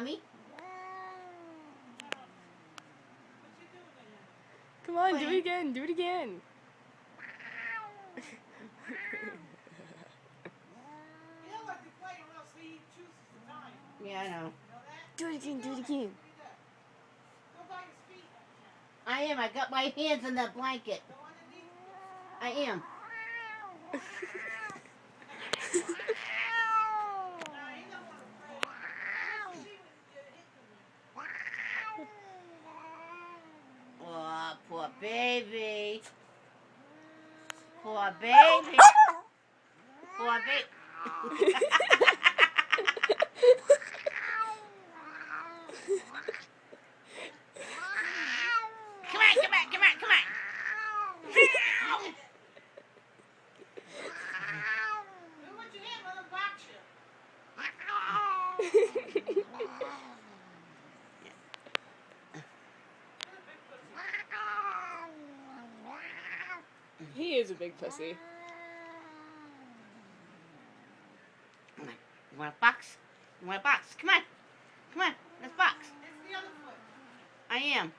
Mommy. Come on, do it again. Do it again. Yeah, I know. Do it again. Do it again. I am. I got my hands in that blanket. I am. Oh, poor baby. Poor baby. Poor baby. Come on, come on, come on, come on. He is a big pussy. Come on. You want a box? You want a box? Come on. Come on. Let's box. I am.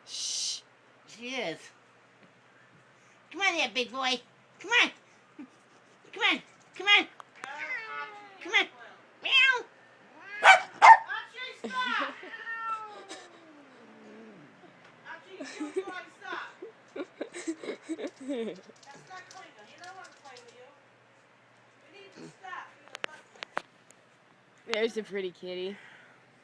Shh. She is. Come on there, big boy. Come on. Come on. Come on. Come on. Meow. There's a pretty kitty.